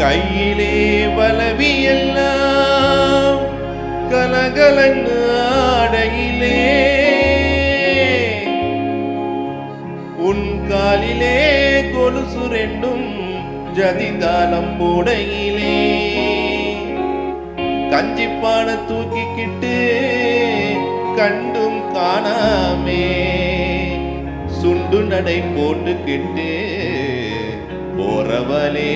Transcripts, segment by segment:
கையிலே வலவியெல்லாம் கலகலன்னு ஆடையிலே உன் காலிலே கொலுசு ரெண்டும் ஜதிதாளம் போடையிலே கஞ்சிப்பான தூக்கிக்கிட்டு கண்டும் காணாமே சுண்டு நடை போட்டுக்கிட்டு போறவளே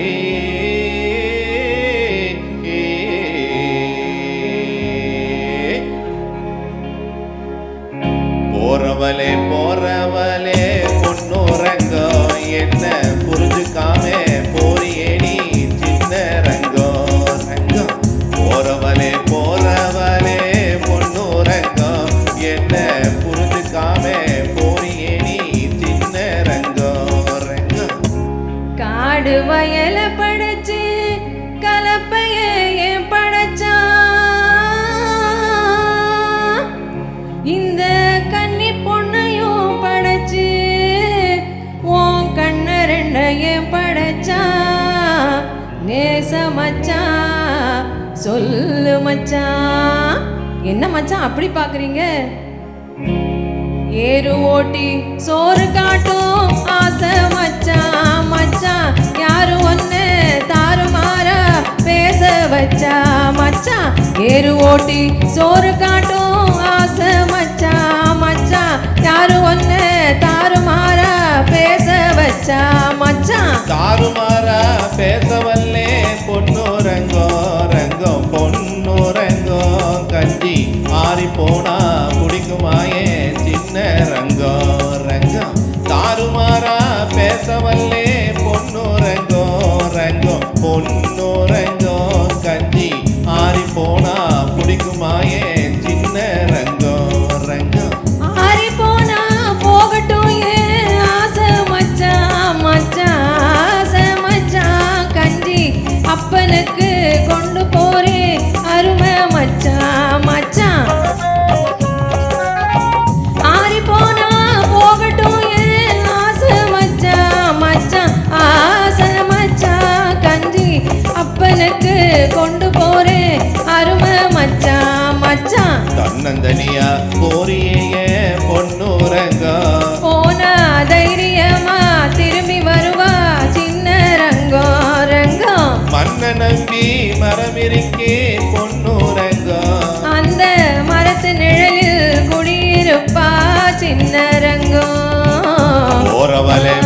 போறவளே போறவளே பொன்னுரங்கம் என்ன புரிஞ்சுக்காமே போறியேடி சின்ன ரங்கம் ரங்கம் போறவளே போறவளே பொன்னுரங்கம் என்ன புரிஞ்சுக்காமே போறியேடி சின்ன ரங்கம் ரங்கம் காடு வயல படைச்சு கலப்பைய ஏன் படைச்சா இந்த கன்னி பொண்ணையும் படைச்சு உன் கண்ண ரெண்டையும் படைச்சா நேச மச்சான் சொல்லு மச்சான். என்ன மச்சான் அப்படி பாக்குறீங்க? ஏறு ஓட்டி சோறு காட்டும் ஆசை மச்சான் மச்சான் யாரு ஒன்னு தாறுமாறா பேச வச்சா மச்சான். ஏறு ஓட்டி சோறு காட்டும் ஆசை மச்சான் மச்சான் யாரு ஒன்னு தாறுமாறா பேச வச்சா மச்சான். தாறுமாறா பேசவல்லே பொன்னுரங்கம் ரங்கம் பொன்னுரங்கம் கஞ்சி ஆறி போனா குடிக்குமாயே சின்ன ரங்கம் ரங்கம். தாறுமாறா பேசவல்லே பொன்னுரங்கம் ரங்கம் பொன்னுரங்கம் கஞ்சி ஆறி போனா குடிக்குமாயே சின்ன ரங்கம் ரங்கம். ஆறி போனா போகட்டும் ஏன் ஆசை மச்சான் மச்சான் ஆசை மச்சான் கஞ்சி அப்பனுக்கு கொண்டு போறே அருமை மச்சான் மச்சான். ஆறி போனா போகட்டும் ஏன் ஆசை மச்சான் மச்சான் ஆசை மச்சான் கஞ்சி அப்பனுக்கு கொண்டு போறே அருமை மச்சான் மச்சான். தன்னந்தனியா போறியே பொன்னுரங்கம் போனா தைரியமா திரும்பி வருவா சின்ன ரங்கம் ரங்கம். மண்ண நம்பி மரமிருக்கே பொன்னுரங்கம் அந்த மரத்து நிழலில் குடியிருப்பா சின்ன ரங்கம். போறவளே